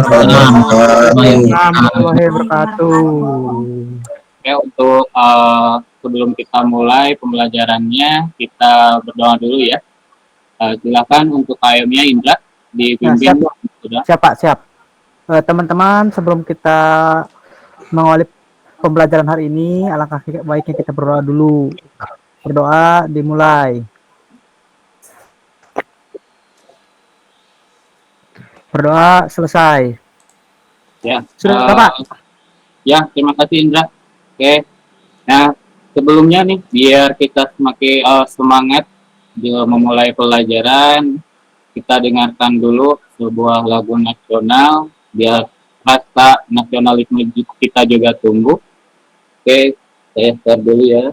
warahmatullahi wabarakatuh. Oke, untuk sebelum kita mulai pembelajarannya, kita berdoa dulu ya. Silakan untuk AM-nya Indra dipimpin. Sudah. Siap. Teman-teman, sebelum kita mengawali pembelajaran hari ini, alangkah baiknya kita berdoa dulu. Berdoa dimulai. Berdoa selesai. Ya. Sudah, Bapak? Ya, terima kasih Indra. Oke. Nah, sebelumnya nih, biar kita semakin semangat memulai pelajaran, kita dengarkan dulu sebuah lagu nasional, biar rasa nasionalisme kita juga tumbuh. Oke, saya start dulu ya.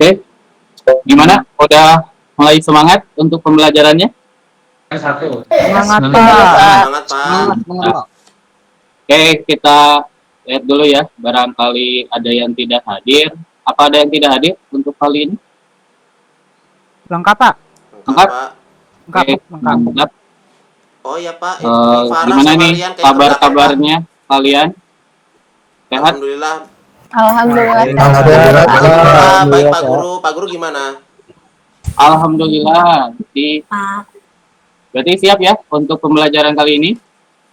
Oke, gimana? Udah mulai semangat untuk pembelajarannya? Semangat, Pak. Oke, kita lihat dulu ya. Barangkali ada yang tidak hadir. Apa ada yang tidak hadir untuk kali ini? Lengkap, Pak. Lengkap. Lengkap. Oh ya Pak. Gimana nih kabar-kabarnya kalian? Sehat? Alhamdulillah. Baik Pak Guru. Pak Guru gimana? Alhamdulillah. Berarti siap ya untuk pembelajaran kali ini?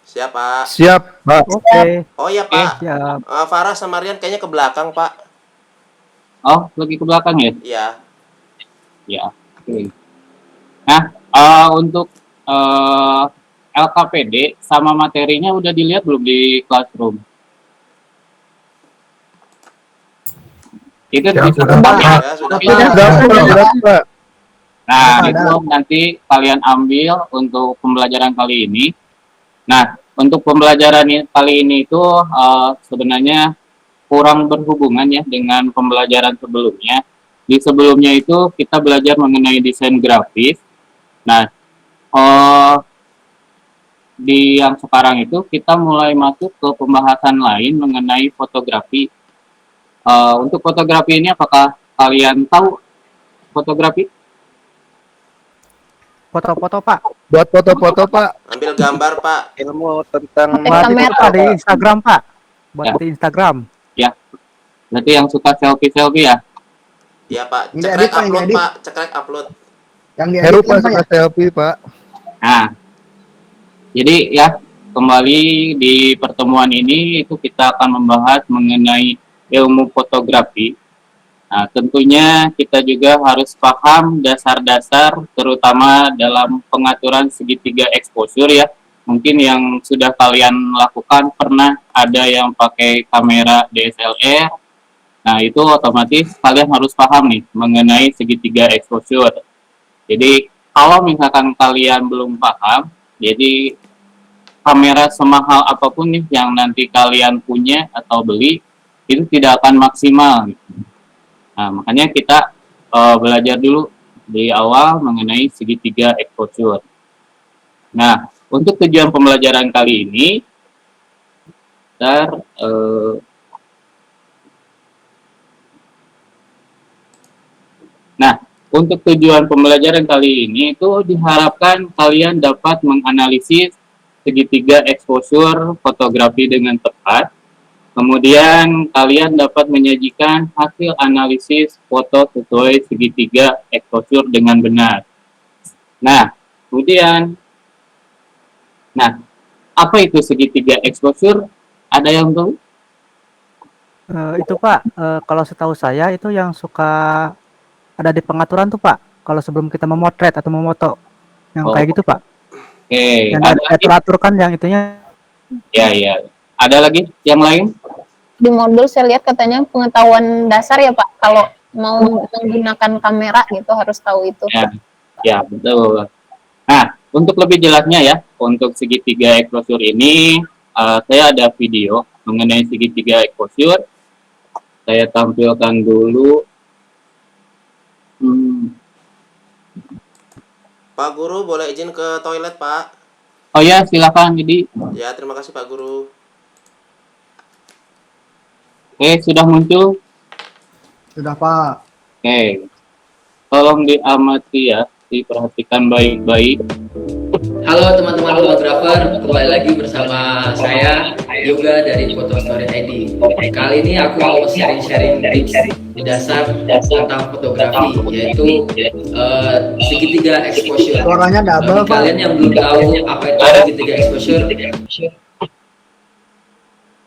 Siap Pak. Siap, Pak. Oke. Oh ya Pak. Siap. Farah sama Rian kayaknya ke belakang Pak. Oh, lagi ke belakang ya? Iya. Ya. Oke. Nah, untuk LKPD sama materinya udah dilihat belum di classroom? Itu sudah. Nah, itu nanti kalian ambil untuk pembelajaran kali ini. Nah, untuk pembelajaran kali ini itu sebenarnya kurang berhubungan ya dengan pembelajaran sebelumnya. Di sebelumnya itu kita belajar mengenai desain grafis. Nah, di yang sekarang itu kita mulai masuk ke pembahasan lain mengenai fotografi. Untuk fotografi ini apakah kalian tahu fotografi? Foto-foto, Pak. Buat foto-foto, Pak. Ambil gambar, Pak. Ilmu tentang Buat di Instagram, Pak. Buat di Instagram. Ya. Berarti yang suka selfie ya? Iya, Pak. Cekrek upload, Pak. Cekrek upload. Yang Heru Pak suka selfie, Pak. Nah. Jadi ya, kembali di pertemuan ini itu kita akan membahas mengenai ilmu fotografi. Nah, tentunya kita juga harus paham dasar-dasar terutama dalam pengaturan segitiga exposure ya. Mungkin yang sudah kalian lakukan pernah ada yang pakai kamera DSLR. Nah, itu otomatis kalian harus paham nih mengenai segitiga exposure. Jadi, kalau misalkan kalian belum paham, jadi kamera semahal apapun nih yang nanti kalian punya atau beli, itu tidak akan maksimal. Nah, makanya kita belajar dulu di awal mengenai segitiga exposure. Nah, untuk tujuan pembelajaran kali ini, untuk tujuan pembelajaran kali ini itu diharapkan kalian dapat menganalisis segitiga exposure fotografi dengan tepat. Kemudian kalian dapat menyajikan hasil analisis foto sesuai segitiga exposure dengan benar. Nah, kemudian, apa itu segitiga exposure? Ada yang tahu? Itu Pak, kalau setahu saya itu yang suka ada di pengaturan tuh Pak. Kalau sebelum kita memotret atau memoto, yang kayak gitu Pak. Oke. Yang ada atur kan yang itunya. Ya, ya. Ada lagi yang lain? Di modul saya lihat katanya pengetahuan dasar ya Pak, kalau mau menggunakan kamera gitu harus tahu itu. Ya, ya betul. Nah, untuk lebih jelasnya ya, untuk segitiga exposure ini, saya ada video mengenai segitiga exposure. Saya tampilkan dulu. Pak Guru, boleh izin ke toilet, Pak? Oh ya, silakan. Jadi, Ya, terima kasih Pak Guru. oke, sudah muncul. Sudah Pak. Oke, tolong diamati ya, diperhatikan baik-baik. Halo teman-teman fotografer, kembali lagi bersama saya Yoga dari Photo Story ID. Kali ini aku mau sharing-sharing tips dasar tentang fotografi, yaitu segitiga exposure. Suaranya double Bagi kalian yang belum tahu apa itu segitiga exposure,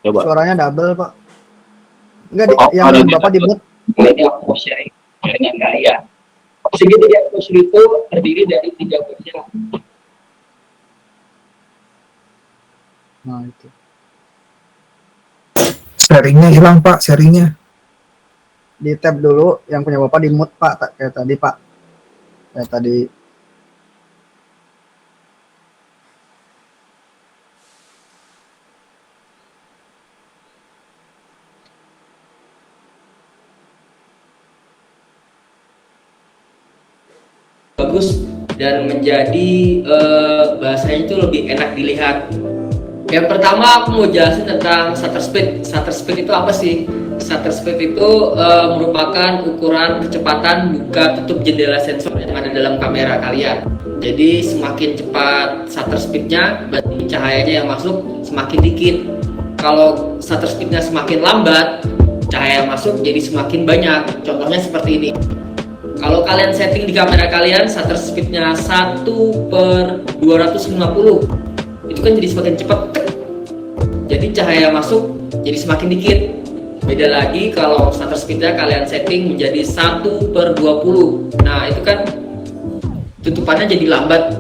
Coba. Suaranya double Pak. Enggak Oh, yang ada Bapak di- di mute. ini aku mau sharing dengan kalian. Segitiga exposure itu terdiri dari 3 bagian. Nah, itu. Sharingnya hilang Pak, sharingnya. Di tab dulu yang punya Bapak di mute Pak, kayak tadi Pak. Kayak tadi. Bagus dan menjadi bahasanya itu lebih enak dilihat. Yang pertama aku mau jelasin tentang shutter speed. Shutter speed itu apa sih? Shutter speed itu merupakan ukuran kecepatan buka tutup jendela sensor yang ada dalam kamera kalian. Jadi semakin cepat shutter speednya, berarti cahayanya yang masuk semakin dikit. Kalau shutter speednya semakin lambat, cahaya yang masuk jadi semakin banyak. Contohnya seperti ini. Kalau kalian setting di kamera kalian shutter speednya 1/250, itu kan jadi semakin cepat, jadi cahaya masuk jadi semakin dikit. Beda lagi kalau shutter speednya kalian setting menjadi 1/20, nah itu kan tutupannya jadi lambat.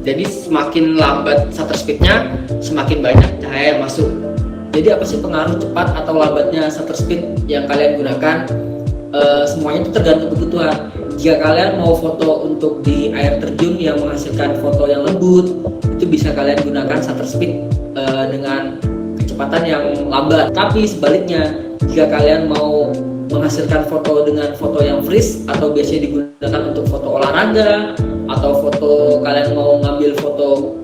Jadi semakin lambat shutter speednya, semakin banyak cahaya yang masuk. Jadi apa sih pengaruh cepat atau lambatnya shutter speed yang kalian gunakan? Semuanya itu tergantung kebutuhan. Jika kalian mau foto untuk di air terjun yang menghasilkan foto yang lembut, itu bisa kalian gunakan shutter speed dengan kecepatan yang lambat. Tapi sebaliknya, jika kalian mau menghasilkan foto dengan foto yang freeze atau biasanya digunakan untuk foto olahraga atau foto kalian mau ngambil foto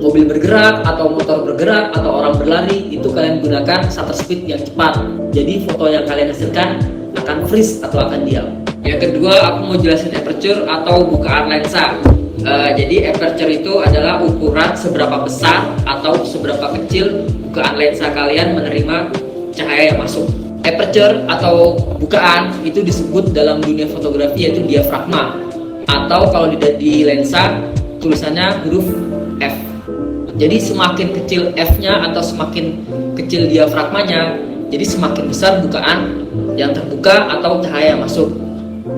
mobil bergerak atau motor bergerak atau orang berlari, itu kalian gunakan shutter speed yang cepat. Jadi foto yang kalian hasilkan akan freeze atau akan diam. Yang kedua, aku mau jelasin aperture atau bukaan lensa. Jadi aperture itu adalah ukuran seberapa besar atau seberapa kecil bukaan lensa kalian menerima cahaya yang masuk. Aperture atau bukaan itu disebut dalam dunia fotografi yaitu diafragma, atau kalau di lensa tulisannya huruf F. Jadi semakin kecil F-nya atau semakin kecil diafragmanya, jadi semakin besar bukaan yang terbuka atau cahaya yang masuk.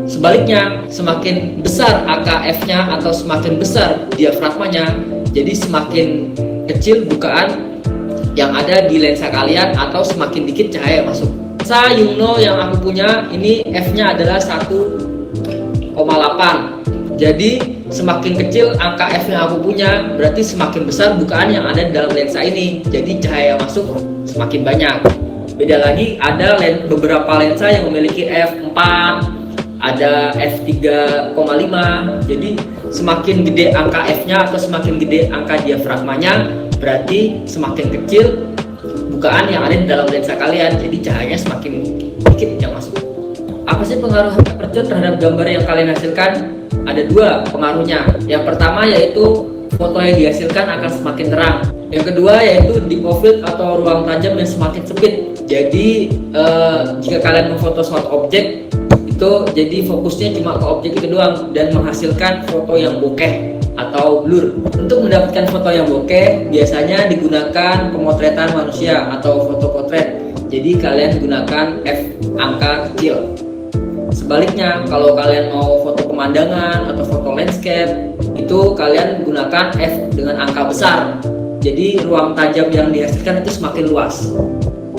Sebaliknya, semakin besar angka F-nya atau semakin besar diafragmanya, jadi semakin kecil bukaan yang ada di lensa kalian atau semakin dikit cahaya yang masuk. Lensa Yungno yang aku punya ini F-nya adalah 1,8. Jadi semakin kecil angka F yang aku punya, berarti semakin besar bukaan yang ada di dalam lensa ini. Jadi cahaya yang masuk semakin banyak. Beda lagi, ada beberapa lensa yang memiliki F4, ada F3,5. Jadi semakin gede angka F-nya atau semakin gede angka diafragmanya, berarti semakin kecil bukaan yang ada di dalam lensa kalian. Jadi cahayanya semakin dikit yang masuk. Apa sih pengaruh aperture terhadap gambar yang kalian hasilkan? Ada dua pengaruhnya. Yang pertama yaitu foto yang dihasilkan akan semakin terang. Yang kedua yaitu deep of field atau ruang tajam yang semakin sempit. Jadi jika kalian memfoto suatu objek, itu jadi fokusnya cuma ke objek itu doang dan menghasilkan foto yang bokeh atau blur. Untuk mendapatkan foto yang bokeh biasanya digunakan pemotretan manusia atau foto potret. Jadi kalian gunakan F angka kecil. Sebaliknya, kalau kalian mau foto pemandangan atau foto landscape, itu kalian gunakan F dengan angka besar. Jadi ruang tajam yang dihasilkan itu semakin luas.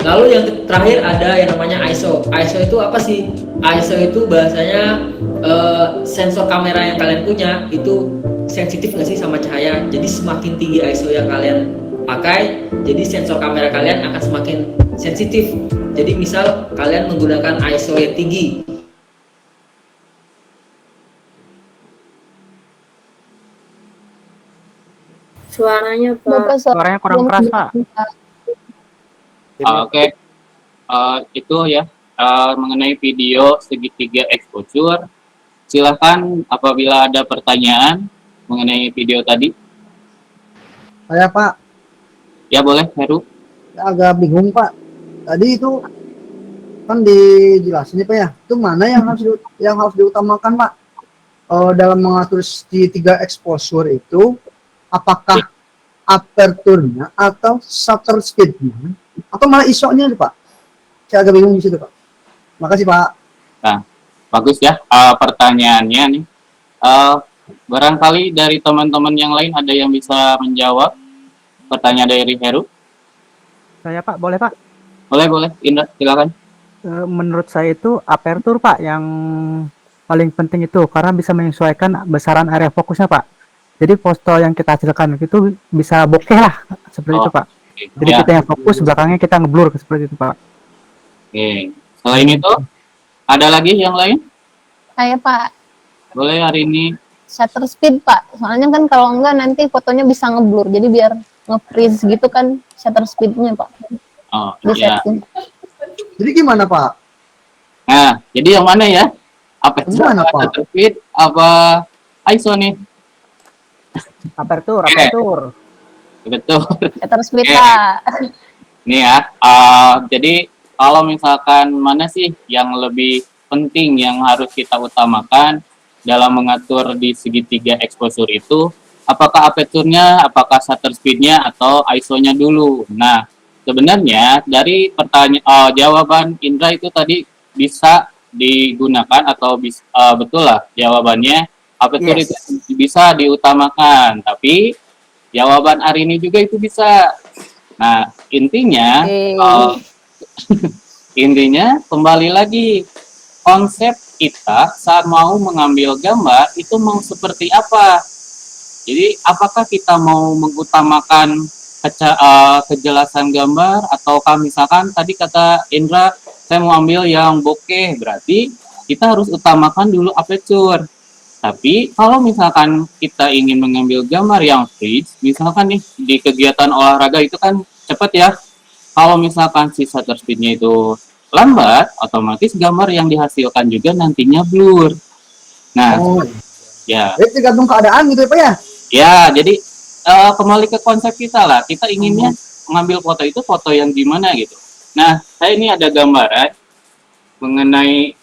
Lalu yang terakhir ada yang namanya ISO. ISO itu apa sih? ISO itu bahasanya sensor kamera yang kalian punya itu sensitif nggak sih sama cahaya. Jadi semakin tinggi ISO yang kalian pakai, jadi sensor kamera kalian akan semakin sensitif. Jadi misal kalian menggunakan ISO yang tinggi, Suaranya Pak. Bapak Suaranya kurang keras, Pak. Oke. Itu ya mengenai video segitiga exposure. Silahkan apabila ada pertanyaan mengenai video tadi. Saya Pak, Ya boleh, Heru. saya agak bingung Pak. Tadi itu kan dijelasin ya Pak ya, itu mana yang harus diutamakan Pak? Dalam mengatur segitiga exposure itu, apakah aperturnya atau shutter speednya atau malah ISO-nya Pak? Saya agak bingung di situ Pak. Makasih Pak. Bagus ya pertanyaannya nih. Barangkali dari teman-teman yang lain ada yang bisa menjawab pertanyaan dari Heru. Saya Pak, boleh Pak? Boleh, Indra, silakan. Menurut saya itu aperture Pak yang paling penting itu karena bisa menyesuaikan besaran area fokusnya Pak. Jadi foto yang kita hasilkan itu bisa bokeh lah seperti itu Pak. Jadi Ya, kita yang fokus, belakangnya kita ngeblur seperti itu Pak. oke. Selain itu, ada lagi yang lain? Saya Pak, Boleh hari ini. shutter speed Pak. Soalnya kan kalau enggak nanti fotonya bisa ngeblur. Jadi biar nge-freeze gitu kan shutter speednya Pak. Oh, Bisa. ya. Jadi gimana Pak? Nah, jadi yang mana ya? Aperture, Gimana, Pak? shutter speed, apa ISO nih? Aperture, Oke. aperture. Betul. Shutter speed Oke. Pak. Nih ya, jadi kalau misalkan mana sih yang lebih penting yang harus kita utamakan dalam mengatur di segitiga exposure itu, apakah aperture-nya, apakah shutter speed-nya, atau ISO-nya dulu? Nah, sebenarnya dari jawaban Indra itu tadi bisa digunakan atau betul lah jawabannya, aperture Yes. itu bisa diutamakan, tapi jawaban Arini juga itu bisa. Nah, intinya intinya kembali lagi konsep kita saat mau mengambil gambar itu mau seperti apa. Jadi apakah kita mau mengutamakan kejelasan gambar ataukah misalkan tadi kata Indra saya mau ambil yang bokeh, berarti kita harus utamakan dulu aperture. Tapi kalau misalkan kita ingin mengambil gambar yang freeze, misalkan nih di kegiatan olahraga itu kan cepat ya. Kalau misalkan si shutter speed-nya itu lambat, otomatis gambar yang dihasilkan juga nantinya blur. Nah, Oh, ya, jadi tergantung keadaan gitu ya Pak ya? ya. Jadi kembali ke konsep kita lah. Kita inginnya mengambil foto itu foto yang gimana gitu. Nah, saya ini ada gambaran mengenai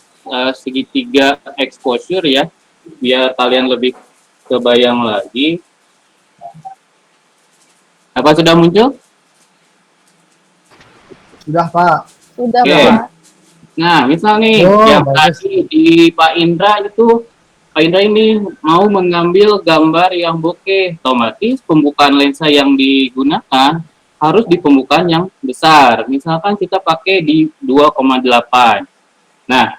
segitiga exposure ya, biar kalian lebih kebayang lagi. Apa sudah muncul? Sudah Pak. Sudah Oke. Pak. Nah, misal nih Oh, yang bagus. tadi di Pak Indra itu, Pak Indra ini mau mengambil gambar yang bokeh, otomatis pembukaan lensa yang digunakan harus di pembukaan yang besar. Misalkan kita pakai di 2,8. Nah,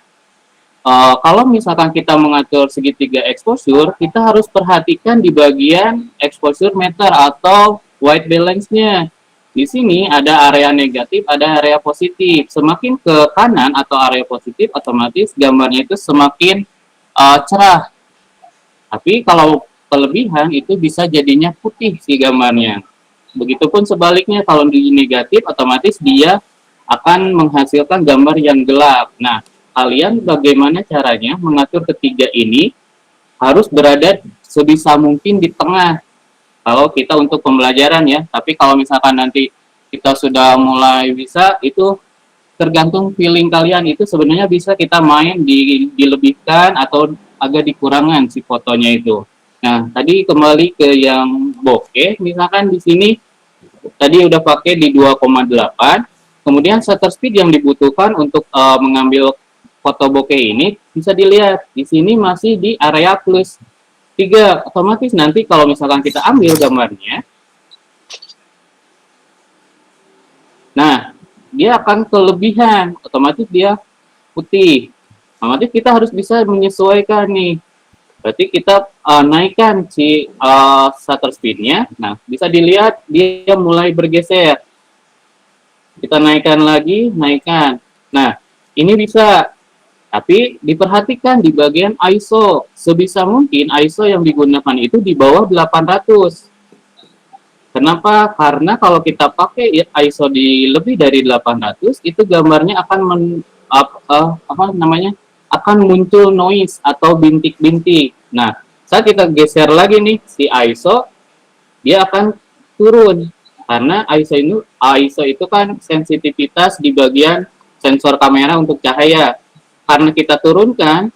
kalau misalkan kita mengatur segitiga exposure, kita harus perhatikan di bagian exposure meter atau white balance-nya. Di sini ada area negatif, ada area positif. Semakin ke kanan atau area positif, otomatis gambarnya itu semakin cerah. Tapi kalau kelebihan itu bisa jadinya putih si gambarnya. Begitupun sebaliknya, kalau di negatif, otomatis dia akan menghasilkan gambar yang gelap. Nah, kalian bagaimana caranya mengatur ketiga ini harus berada sebisa mungkin di tengah kalau kita untuk pembelajaran ya. Tapi kalau misalkan nanti kita sudah mulai bisa, itu tergantung feeling kalian. Itu sebenarnya bisa kita main dilebihkan atau agak dikurangan si fotonya itu. Nah, tadi kembali ke yang bokeh, misalkan di sini tadi udah pakai di 2,8, kemudian shutter speed yang dibutuhkan untuk mengambil foto bokeh ini bisa dilihat di sini masih di area plus 3. Otomatis nanti kalau misalkan kita ambil gambarnya, Nah, dia akan kelebihan, otomatis dia putih. Otomatis kita harus bisa menyesuaikan nih. Berarti kita naikkan si shutter speed-nya. Nah, bisa dilihat dia mulai bergeser. Kita naikkan lagi, naikkan. Nah, ini bisa. Tapi diperhatikan di bagian ISO. Sebisa mungkin ISO yang digunakan itu di bawah 800. Kenapa? Karena kalau kita pakai ISO di lebih dari 800, itu gambarnya akan akan muncul noise atau bintik-bintik. Nah, saat kita geser lagi nih si ISO, dia akan turun karena ISO itu kan sensitivitas di bagian sensor kamera untuk cahaya. Karena kita turunkan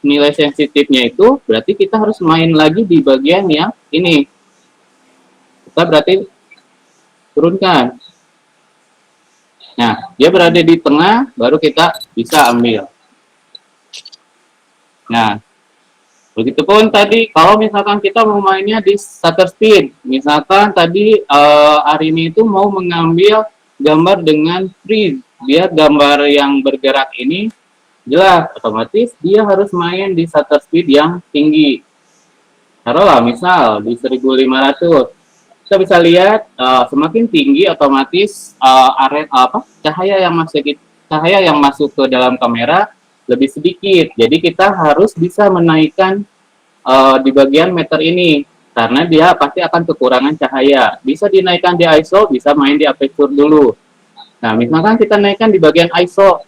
nilai sensitifnya itu, berarti kita harus main lagi di bagian yang ini. Kita berarti turunkan. Nah, dia berada di tengah, baru kita bisa ambil. Nah, begitupun tadi, kalau misalkan kita mau mainnya di shutter speed, misalkan tadi Arini itu mau mengambil gambar dengan freeze, biar gambar yang bergerak ini jelas, otomatis dia harus main di shutter speed yang tinggi. Taruhlah misal di 1500. Kita bisa lihat semakin tinggi otomatis cahaya yang masuk ke dalam kamera lebih sedikit. Jadi kita harus bisa menaikkan di bagian meter ini karena dia pasti akan kekurangan cahaya. Bisa dinaikkan di ISO, bisa main di aperture dulu. Nah, misalkan kita naikkan di bagian ISO.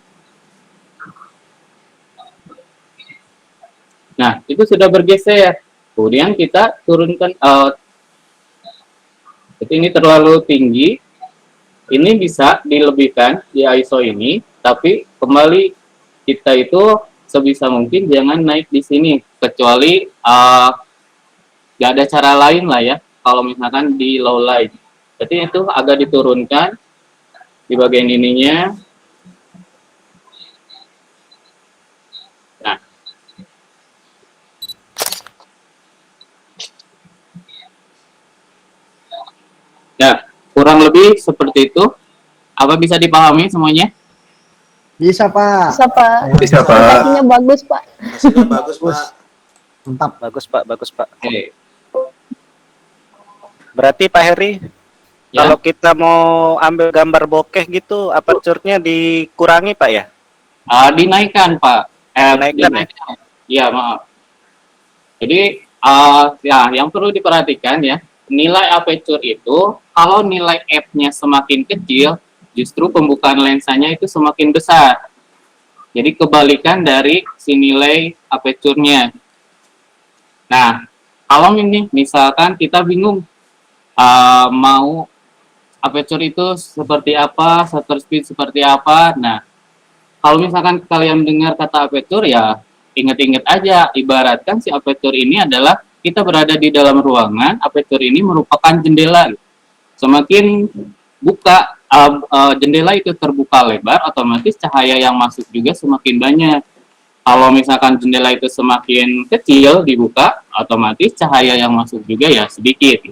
Nah, itu sudah bergeser. Kemudian kita turunkan ini terlalu tinggi, ini bisa dilebihkan di ISO ini, tapi kembali kita itu sebisa mungkin jangan naik di sini, kecuali nggak ada cara lain lah ya, kalau misalkan di low light. Jadi itu agak diturunkan di bagian ininya. Ya, kurang lebih seperti itu. Apa bisa dipahami semuanya? Bisa, Pak. Bisa, Pak. Bisa, Pak. Hasilnya bagus, Pak. Hasilnya bagus, Pak. Mantap. Bagus Pak, bagus Pak. Oke. Berarti Pak Heri, Ya. kalau kita mau ambil gambar bokeh gitu, aperture-nya dikurangi Pak ya? Dinaikkan, Pak. Dinaikkan ya? Iya, maaf. Jadi, ya, yang perlu diperhatikan ya, nilai aperture itu, kalau nilai f-nya semakin kecil, justru pembukaan lensanya itu semakin besar. Jadi kebalikan dari si nilai aperture-nya. Nah, kalau ini misalkan kita bingung mau aperture itu seperti apa, shutter speed seperti apa. Nah, kalau misalkan kalian dengar kata aperture, ya ingat-ingat aja, ibaratkan si aperture ini adalah kita berada di dalam ruangan, aperture ini merupakan jendela. Semakin buka jendela itu terbuka lebar, otomatis cahaya yang masuk juga semakin banyak. Kalau misalkan jendela itu semakin kecil dibuka, otomatis cahaya yang masuk juga ya sedikit.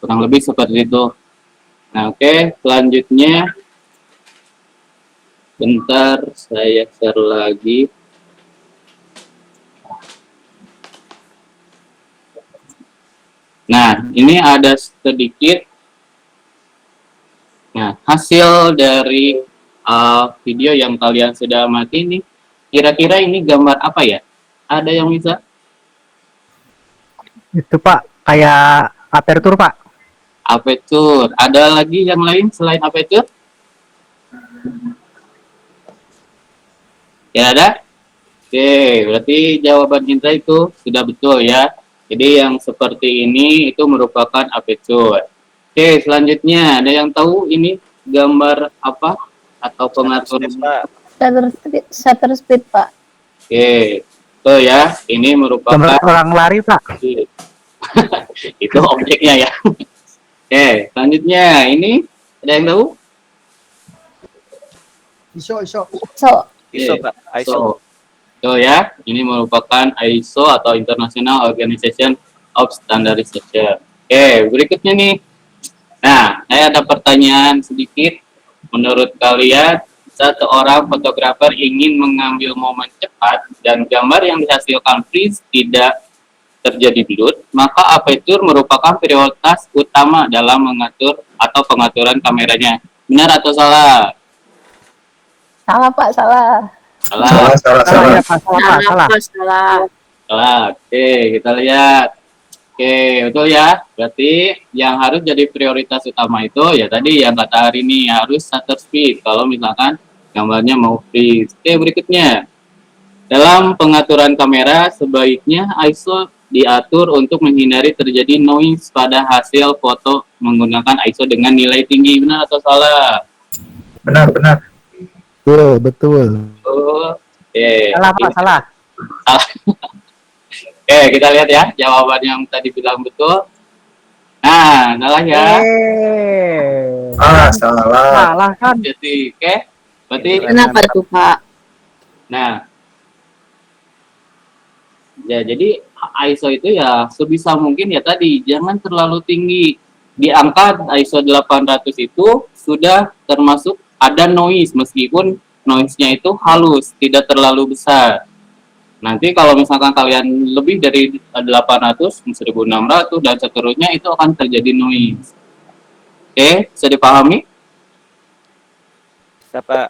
Kurang lebih seperti itu. Nah, oke, selanjutnya bentar saya share lagi. Nah, ini ada sedikit hasil dari video yang kalian sudah amati ini. Kira-kira ini gambar apa ya? Ada yang bisa? Itu Pak, kayak aperture Pak. Aperture. Ada lagi yang lain selain aperture? Ya ada? Oke, berarti jawaban Indra itu sudah betul ya. Jadi yang seperti ini itu merupakan aperture. Oke, selanjutnya ada yang tahu ini gambar apa atau pengatur? Shutter speed, Pak. Oke, itu ya. Ini merupakan Gambar orang lari Pak. itu objeknya ya. Oke, selanjutnya ini ada yang tahu? ISO. ISO Pak, ISO. So ya, ini merupakan ISO atau International Organization of Standardization. Oke, berikutnya nih. Nah, saya ada pertanyaan sedikit. Menurut kalian, seorang fotografer ingin mengambil momen cepat dan gambar yang dihasilkan freeze tidak terjadi blur, maka aperture merupakan prioritas utama dalam mengatur atau pengaturan kameranya. Benar atau salah? Salah Pak, salah. Salah. Salah, salah, Salah salah. ya Pak, salah Pak, salah. Salah. Salah. Oke, kita lihat. Oke, betul ya. Berarti yang harus jadi prioritas utama itu ya tadi yang kata hari ini harus shutter speed. Kalau misalkan gambarnya mau freeze. Oke, berikutnya. Dalam pengaturan kamera, sebaiknya ISO diatur untuk menghindari terjadi noise pada hasil foto menggunakan ISO dengan nilai tinggi. Benar atau salah? Benar, benar. Betul, betul. Oh, oke. Salah Pak, salah. Salah. Oke, kita lihat ya jawaban yang tadi bilang betul. Nah, salah ya. Salah. Salah kan? Jadi, oke. Berarti, Kenapa tuh Pak? nah, ya jadi ISO itu ya sebisa mungkin ya tadi jangan terlalu tinggi. Di angka ISO 800 itu sudah termasuk ada noise meskipun noise-nya itu halus, tidak terlalu besar. Nanti kalau misalkan kalian lebih dari 800, 1600 dan seterusnya itu akan terjadi noise. Oke, bisa dipahami? Siapa?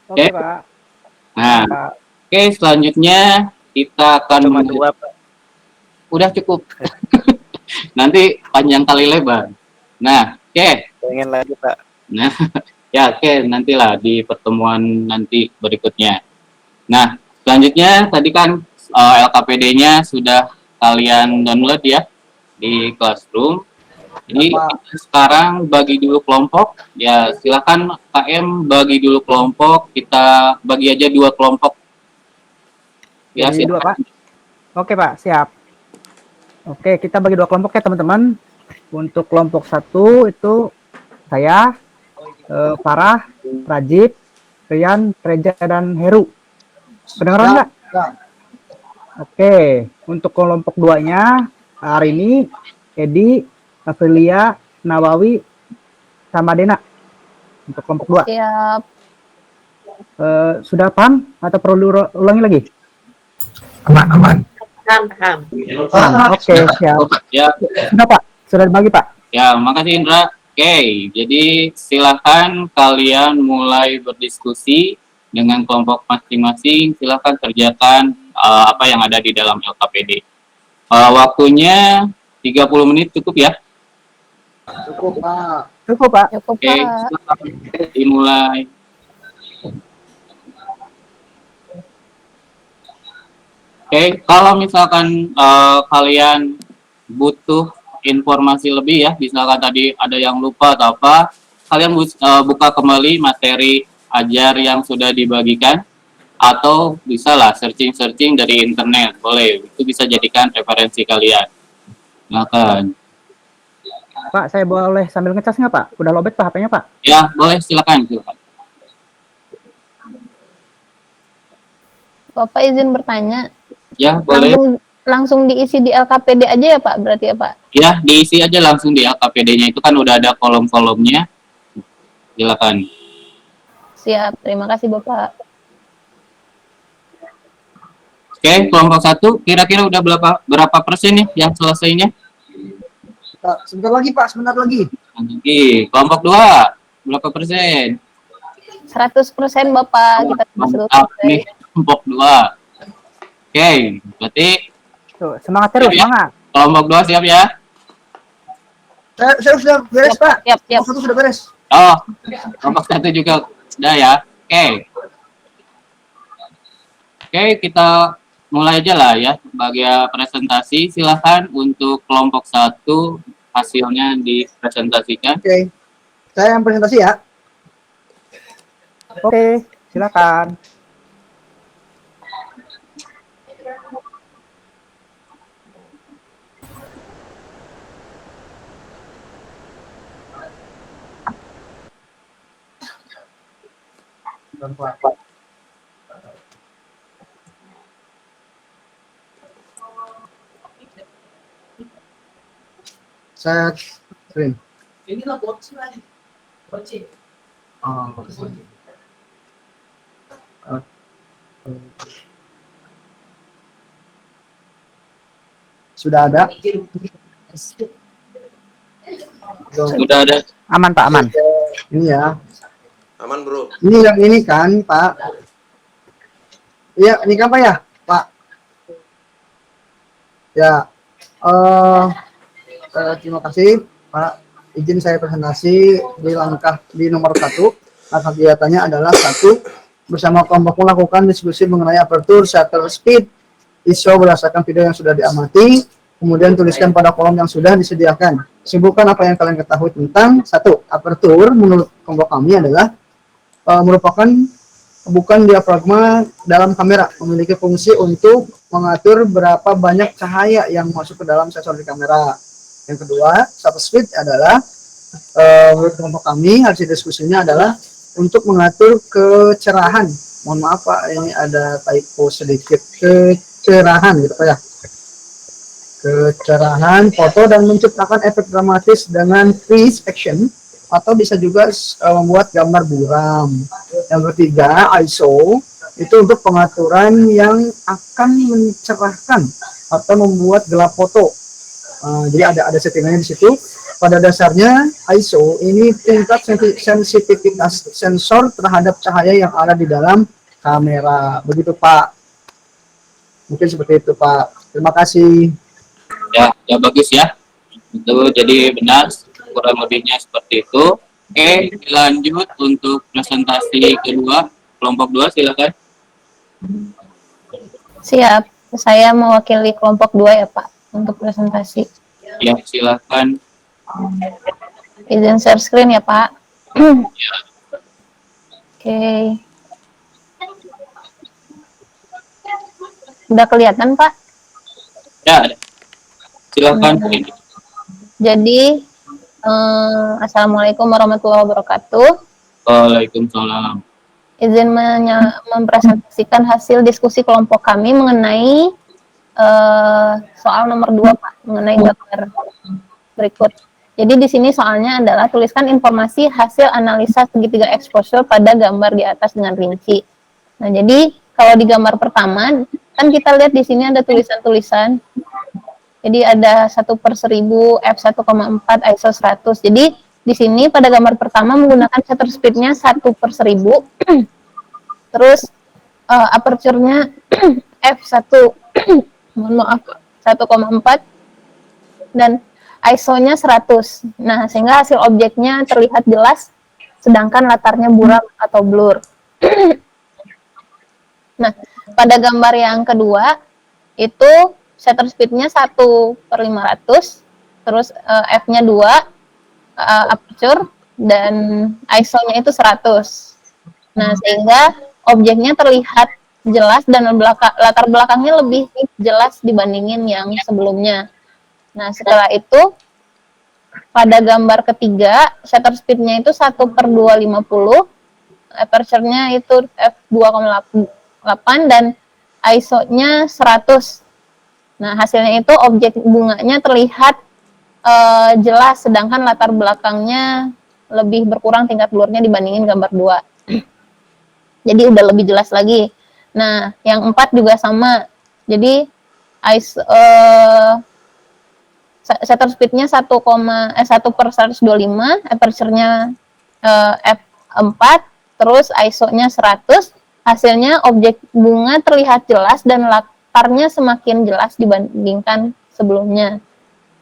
Oke Pak. Nah, Pak. oke selanjutnya kita akan Cuma dua, Pak. udah cukup. Nanti panjang kali lebar. Nah, oke. Pengen lagi, Pak. Nah, ya oke nantilah di pertemuan nanti berikutnya. Nah, selanjutnya tadi kan LKPD-nya sudah kalian download ya di Classroom. Jadi kita sekarang bagi dulu kelompok. Ya, silakan KM bagi dulu kelompok. Kita bagi aja 2 kelompok. Ya, Bagi 2 Pak. Oke Pak, siap. Oke, kita bagi 2 kelompok ya teman-teman. Untuk kelompok 1 itu saya, Farah, Rajib, Rian, Reja, dan Heru. Kedengeran nggak? Ya. Oke, untuk kelompok 2-nya hari ini Edi, Aprilia, Nawawi, sama Dena. Untuk kelompok 2. Siap. Sudah paham atau perlu ulangi lagi? Aman, aman. Paham. Oke, siap. Ya, Sudah Pak, sudah dibagi Pak. ya, makasih Indra. Oke, jadi silakan kalian mulai berdiskusi dengan kelompok masing-masing. Silakan kerjakan apa yang ada di dalam LKPD. Waktunya 30 menit cukup ya? Cukup Pak. Cukup Pak. Cukup Oke, Pak. silakan dimulai. Oke, kalau misalkan kalian butuh informasi lebih ya, misalkan tadi ada yang lupa atau apa, kalian buka kembali materi ajar yang sudah dibagikan, atau bisa lah searching-searching dari internet, boleh, itu bisa jadikan referensi kalian. Silakan. Pak, saya boleh sambil ngecas nggak Pak? Udah lobet Pak HP-nya Pak? Ya, boleh, silakan. Bapak izin bertanya. Ya, boleh. Langsung diisi di LKPD aja ya Pak, berarti ya Pak? Ya, diisi aja langsung di LKPD-nya, itu kan udah ada kolom-kolomnya. Silakan. Siap, terima kasih Bapak. Oke, kelompok 1 kira-kira udah berapa persen nih yang selesainya? Sebentar lagi Pak, sebentar lagi. Oke, kelompok 2 berapa persen? 100% Bapak, kita masuk Mantap nih, kelompok 2. Oke, berarti Tuh, semangat terus, siap ya? semangat. Kelompok 2 siap ya? Saya sudah beres Pak. Siap, siap. Kelompok 1 sudah beres. Oh, kelompok 1 juga sudah ya? Oke. Oke, kita mulai aja lah ya bagian presentasi. Silahkan untuk kelompok 1 hasilnya dipresentasikan. Oke. Saya yang presentasi ya. Oke, silakan. Saya screen. Oh. Sudah ada? Sudah ada. Aman Pak, aman. Ini ya. Aman, Bro. Ini yang ini kan, Pak. Iya, ini kan Pak ya, Pak. Ya. Terima kasih, Pak. Izin saya presentasi di langkah di nomor 1. Langkah kegiatannya adalah 1. Bersama kelompok melakukan diskusi mengenai aperture, shutter speed, ISO berdasarkan video yang sudah diamati. Kemudian tuliskan pada kolom yang sudah disediakan. Sebutkan apa yang kalian ketahui tentang 1. Aperture menurut kelompok kami adalah merupakan bukan diafragma dalam kamera, memiliki fungsi untuk mengatur berapa banyak cahaya yang masuk ke dalam sensor di kamera. Yang kedua, shutter speed adalah menurut kelompok kami hasil diskusinya adalah untuk mengatur kecerahan. Mohon maaf Pak, ini ada typo sedikit, kecerahan gitu Pak ya. Kecerahan foto dan menciptakan efek dramatis dengan freeze action, atau bisa juga membuat gambar buram. Yang ketiga, ISO itu untuk pengaturan yang akan mencerahkan atau membuat gelap foto. Jadi ada settingannya di situ. Pada dasarnya ISO ini tingkat sensitivitas sensor terhadap cahaya yang ada di dalam kamera. Begitu Pak. Mungkin seperti itu Pak. Terima kasih. Ya bagus ya. Itu jadi benar, kurang lebihnya seperti itu. Oke, lanjut untuk presentasi kedua, kelompok 2 silakan. Siap. Saya mewakili kelompok 2 ya Pak untuk presentasi. Ya, silakan. Izin share screen ya Pak. Oke. Udah kelihatan Pak? Ya, ada. Silakan. Jadi, Assalamualaikum warahmatullahi wabarakatuh. Waalaikumsalam. Izin mempresentasikan hasil diskusi kelompok kami mengenai soal nomor 2 Pak, mengenai gambar berikut. Jadi di sini soalnya adalah tuliskan informasi hasil analisa segitiga exposure pada gambar di atas dengan rinci. Nah, jadi kalau di gambar pertama kan kita lihat di sini ada tulisan-tulisan. Jadi ada 1/1000, f1,4, ISO 100. Jadi di sini pada gambar pertama menggunakan shutter speed-nya 1/1000. Terus aperture-nya f1 mohon maaf 1,4 dan ISO-nya 100. Nah, sehingga hasil objeknya terlihat jelas sedangkan latarnya buram atau blur. Nah, pada gambar yang kedua itu shutter speed-nya 1/500, terus f-nya 2, aperture, dan ISO-nya itu 100. Nah, sehingga objeknya terlihat jelas dan latar belakangnya lebih jelas dibandingin yang sebelumnya. Nah, setelah itu, pada gambar ketiga, shutter speed-nya itu 1/250, aperture-nya itu f2,8, dan ISO-nya 100. Nah, hasilnya itu objek bunganya terlihat jelas, sedangkan latar belakangnya lebih berkurang tingkat blurnya dibandingin gambar 2. Jadi udah lebih jelas lagi. Nah, yang 4 juga sama. Jadi shutter speed-nya 1/125, aperture-nya f4, terus ISO-nya 100. Hasilnya objek bunga terlihat jelas dan latarnya semakin jelas dibandingkan sebelumnya.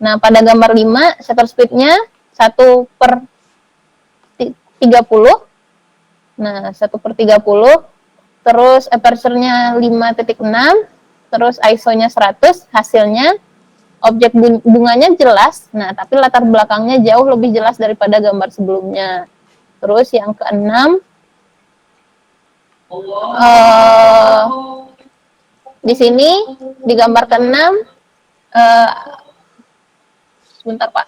Nah, pada gambar 5, shutter speed-nya 1/30. Nah, 1/30. Terus aperture-nya 5.6, terus ISO-nya 100. Hasilnya objek bunganya jelas, nah tapi latar belakangnya jauh lebih jelas daripada gambar sebelumnya. Terus yang ke-6, di sini di gambar ke-6, sebentar Pak,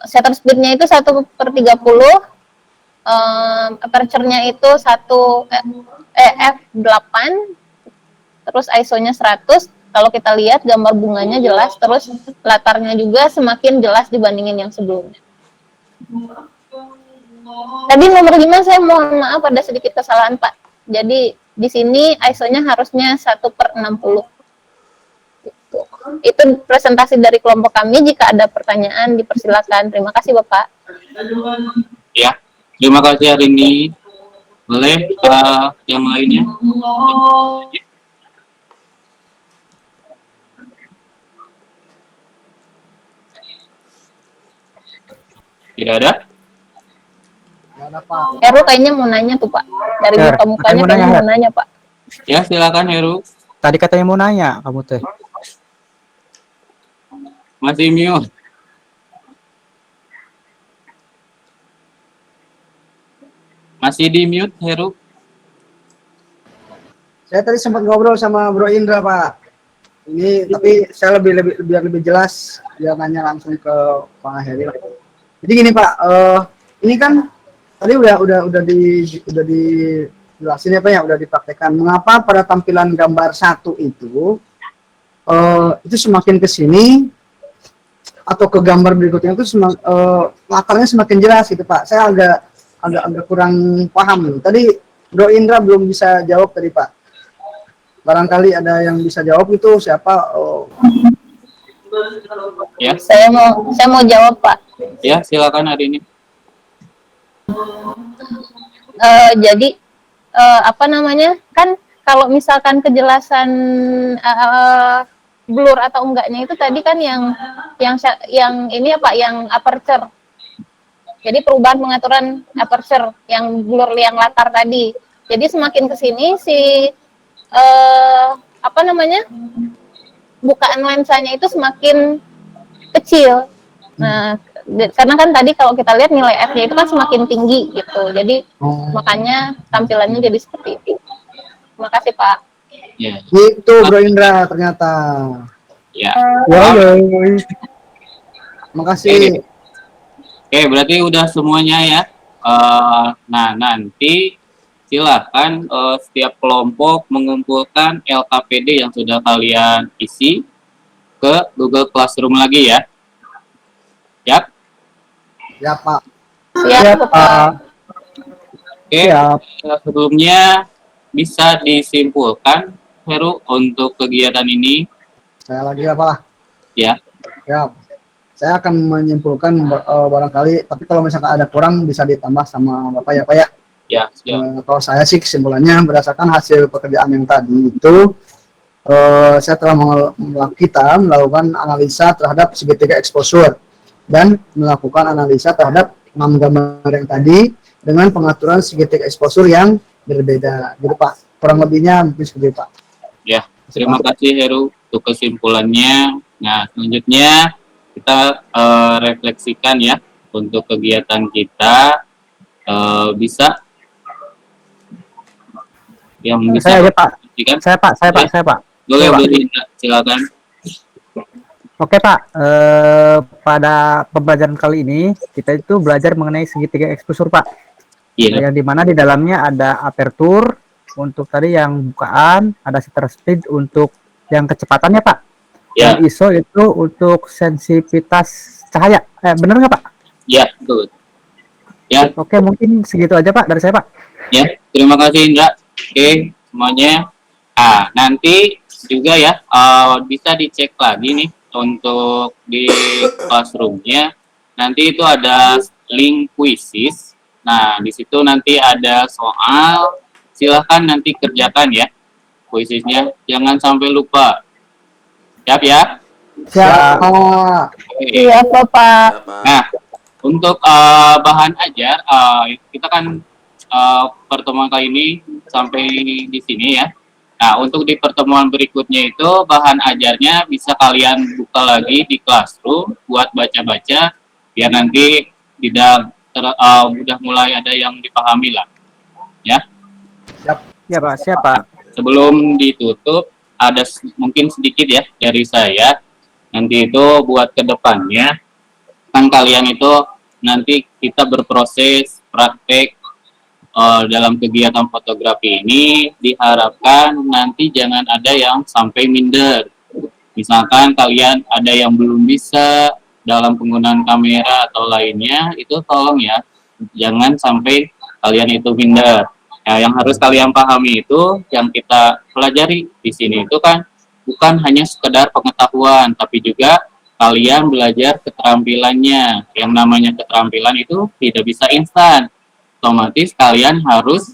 shutter speed-nya itu 1/30, aperture-nya itu f8, terus ISO-nya 100. Kalau kita lihat gambar bunganya jelas, terus latarnya juga semakin jelas dibandingin yang sebelumnya. Tadi nomor 5 saya mohon maaf ada sedikit kesalahan Pak. Jadi di sini ISO-nya harusnya 1/60. Gitu. Itu presentasi dari kelompok kami. Jika ada pertanyaan dipersilakan. Terima kasih Bapak. Ya, terima kasih hari ini. Boleh yang lainnya? Tidak ada? Nggak ada Pak. Heru kayaknya mau nanya tuh Pak. Dari Her, muka-mukanya katanya mau kayaknya nanya, mau nanya Pak. Ya, silakan Heru. Tadi katanya mau nanya kamu teh. Masih mute. Masih di mute, Heru. Saya tadi sempat ngobrol sama Bro Indra Pak. Ini tapi saya biar lebih jelas dia nanya langsung ke Pak Heri lah. Jadi gini Pak, ini kan tadi udah dijelasin ya Pak ya, udah dipraktekkan. Mengapa pada tampilan gambar 1 itu semakin ke sini atau ke gambar berikutnya itu latarnya semakin jelas gitu Pak. Saya agak kurang paham. Tadi Bro Indra belum bisa jawab tadi Pak. Barangkali ada yang bisa jawab itu siapa? Ya, Saya mau jawab Pak. ya silakan hari ini. Jadi apa namanya, kan kalau misalkan kejelasan blur atau enggaknya itu tadi kan yang ini apa, yang aperture. Jadi perubahan pengaturan aperture yang blur yang latar tadi. Jadi semakin kesini si apa namanya, bukaan lensanya itu semakin kecil. Nah, karena kan tadi kalau kita lihat nilai F-nya itu kan semakin tinggi gitu. Jadi makanya tampilannya jadi seperti itu. Terima kasih Pak. Ya, Itu Bro Indra ternyata. ya. Makasih. Oke, berarti udah semuanya ya. Nah, nanti silakan setiap kelompok mengumpulkan LKPD yang sudah kalian isi ke Google Classroom lagi ya. Yap. Ya Pak. Siap Pak. Oke, sebelumnya bisa disimpulkan Heru untuk kegiatan ini. Saya lagi apa? Ya. Ya. Saya akan menyimpulkan barangkali, tapi kalau misalkan ada kurang bisa ditambah sama Bapak ya Pak ya. Ya, siap. Kalau saya sih kesimpulannya berdasarkan hasil pekerjaan yang tadi itu saya telah melakukan analisa terhadap segitiga exposure dan melakukan analisa terhadap 6 gambar yang tadi dengan pengaturan segitiga exposure yang berbeda. Gitu Pak. Kurang lebihnya mungkin seperti itu Pak. Ya, terima kasih Heru untuk kesimpulannya. Nah, selanjutnya kita refleksikan ya untuk kegiatan kita. Bisa yang bisa Saya aja Pak. kan? Saya Pak. Boleh, Pak. boleh, silakan. Oke Pak, pada pembelajaran kali ini kita itu belajar mengenai segitiga exposure Pak. Iya. Yang dimana di dalamnya ada aperture untuk tadi yang bukaan, ada shutter speed untuk yang kecepatannya Pak. Ya. Dan ISO itu untuk sensitivitas cahaya. Benar nggak Pak? Ya, betul. Ya, Oke, mungkin segitu aja Pak dari saya Pak. ya. Terima kasih Indra. Oke, semuanya. Nanti juga ya bisa dicek lagi nih untuk di classroom-nya. Nanti itu ada link quizzes. Nah, di situ nanti ada soal. Silahkan nanti kerjakan ya quizesnya. Jangan sampai lupa. Siap ya? Siap. Oke. Iya Bapak. Nah, untuk bahan ajar, kita kan pertemuan kali ini sampai di sini ya. Nah, untuk di pertemuan berikutnya itu bahan ajarnya bisa kalian buka lagi di Classroom buat baca-baca, biar nanti tidak udah mulai ada yang dipahami lah. Ya. Ya Pak, siap Pak. Sebelum ditutup, ada mungkin sedikit ya dari saya. Nanti itu buat kedepannya, kan kalian itu nanti kita berproses praktek dalam kegiatan fotografi ini, diharapkan nanti jangan ada yang sampai minder. Misalkan kalian ada yang belum bisa, dalam penggunaan kamera atau lainnya itu tolong ya, jangan sampai kalian itu minder. Nah, yang harus kalian pahami itu yang kita pelajari di sini itu kan bukan hanya sekedar pengetahuan, tapi juga kalian belajar keterampilannya. Yang namanya keterampilan itu tidak bisa instan. Otomatis kalian harus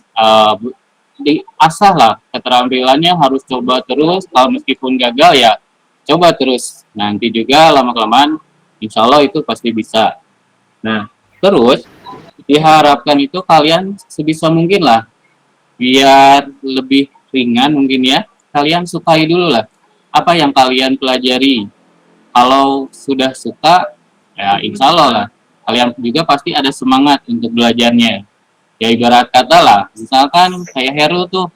diasah lah keterampilannya, harus coba terus. Kalau meskipun gagal ya coba terus. Nanti juga lama-kelamaan insya Allah itu pasti bisa. Nah, terus diharapkan itu kalian sebisa mungkin lah, biar lebih ringan mungkin ya, kalian sukai dulu lah apa yang kalian pelajari. Kalau sudah suka, ya insya Allah lah, kalian juga pasti ada semangat untuk belajarnya. Ya ibarat kata lah, misalkan kayak Heru tuh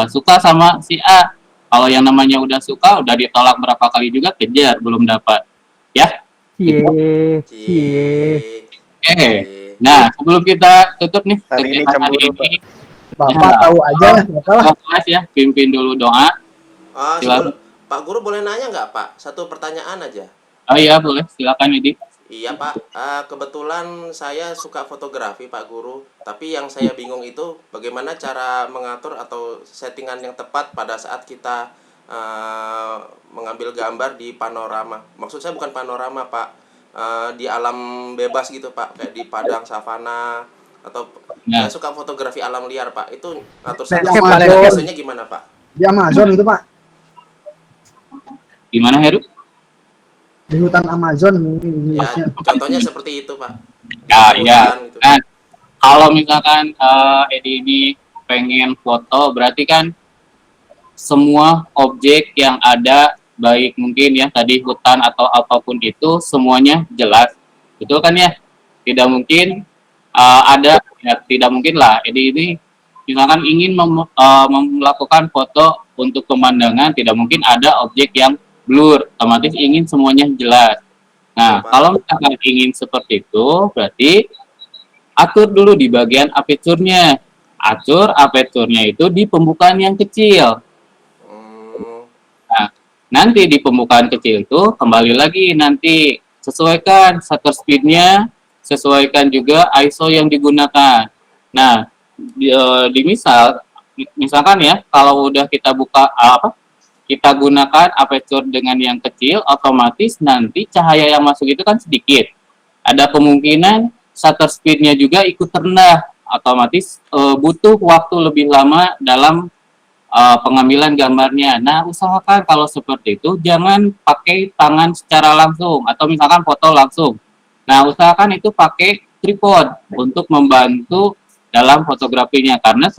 suka sama si A. Kalau yang namanya udah suka, udah ditolak berapa kali juga kejar, belum dapat. Ya? Cie. Nah, sebelum kita tutup nih, Hari ini kegiatan hari cemburu, ini, Bapak tahu aja lah, Bapak lah. Mas ya, pimpin dulu doa. Silakan. Pak Guru boleh nanya nggak Pak? Satu pertanyaan aja. Oh iya, boleh. Silakan, Edi. Iya Pak, kebetulan saya suka fotografi Pak Guru, tapi yang saya bingung itu bagaimana cara mengatur atau settingan yang tepat pada saat kita mengambil gambar di panorama. Maksud saya bukan panorama Pak, di alam bebas gitu Pak, kayak di padang savana atau Ya. saya suka fotografi alam liar Pak. Itu atur Nah, satu Amazon. biasanya gimana Pak? Di Amazon itu Pak, Gimana, Heru? di hutan Amazon mungkin Ya, jenisnya. contohnya seperti itu Pak. Ya, Di ya. hutan gitu. Nah, kalau misalkan Edi ini pengen foto, berarti kan semua objek yang ada, baik mungkin ya tadi hutan atau apapun itu, semuanya jelas. Betul kan ya? Tidak mungkin ada, ya tidak mungkin lah. Edi ini misalkan ingin melakukan foto untuk pemandangan, tidak mungkin ada objek yang blur, otomatis ingin semuanya jelas. Nah, kalau misalkan ingin seperti itu, berarti atur dulu di bagian aperture-nya. Atur aperture-nya itu di pembukaan yang kecil. Nah, nanti di pembukaan kecil itu kembali lagi nanti sesuaikan shutter speed-nya, sesuaikan juga ISO yang digunakan. Nah, di misalkan ya, kalau udah kita buka kita gunakan aperture dengan yang kecil, otomatis nanti cahaya yang masuk itu kan sedikit. Ada kemungkinan shutter speed-nya juga ikut rendah, otomatis butuh waktu lebih lama dalam pengambilan gambarnya. Nah, usahakan kalau seperti itu jangan pakai tangan secara langsung atau misalkan foto langsung. Nah, usahakan itu pakai tripod untuk membantu dalam fotografinya, karena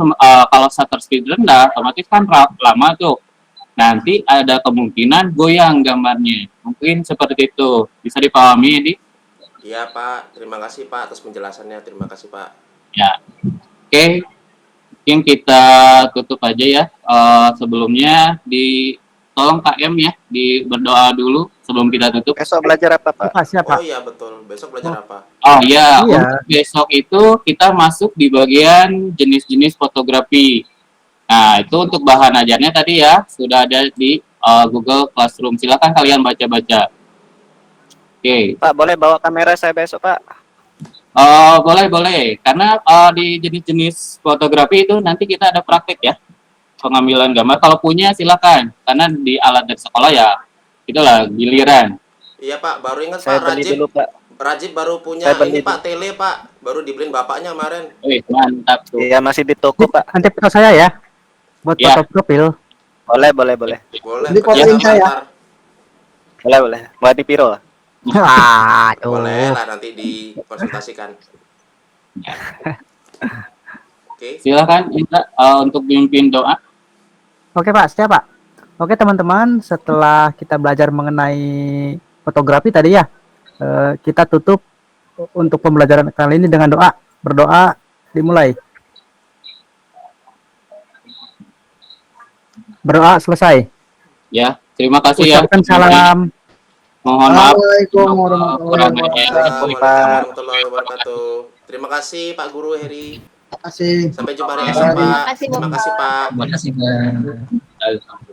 kalau shutter speed rendah, otomatis kan lama tuh. Nanti ada kemungkinan goyang gambarnya. Mungkin seperti itu. Bisa dipahami, Edi? Iya Pak, terima kasih Pak atas penjelasannya. Terima kasih Pak. Ya. Oke. Mungkin kita tutup aja ya. Sebelumnya tolong KM ya, berdoa dulu sebelum kita tutup. Besok belajar apa Pak? Oh iya betul. Besok belajar apa? Oh iya, Iya. untuk besok itu kita masuk di bagian jenis-jenis fotografi. Nah, itu untuk bahan ajarnya tadi ya, sudah ada di Google Classroom. Silakan kalian baca-baca. Oke. Pak, boleh bawa kamera saya besok Pak? Boleh. Karena di jenis-jenis fotografi itu nanti kita ada praktek ya, pengambilan gambar. Kalau punya silakan, karena di alat dari sekolah ya, itulah giliran. Iya Pak, baru ingat Saya Pak beli Rajib. dulu Pak. Rajib baru punya Saya beli ini Pak tele Pak, baru dibeliin bapaknya kemarin. Wih, mantap tuh. Iya, masih di toko Pak. Nanti foto saya ya, buat Ya. foto profil. Boleh. Boleh. Jadi fotoin kerjasama saya. ntar. Boleh. Buat di Piro. Aduh. Boleh lah nanti dikonsultasikan. Oke. Silakan Indra untuk pimpin doa. Oke Pak, siap Pak. Oke teman-teman, setelah kita belajar mengenai fotografi tadi ya, kita tutup untuk pembelajaran kali ini dengan doa. Berdoa dimulai. Berdoa selesai. Ya, terima kasih ya. Ucapkan salam. Mohon maaf. Assalamualaikum warahmatullahi Waalaikumsalam wabarakatuh. warahmatullahi wabarakatuh. Terima kasih Pak Guru Heri. Terima kasih. Sampai jumpa hari esok Pak. Terima kasih, Terima Bapak. kasih Pak. Terima kasih, Pak.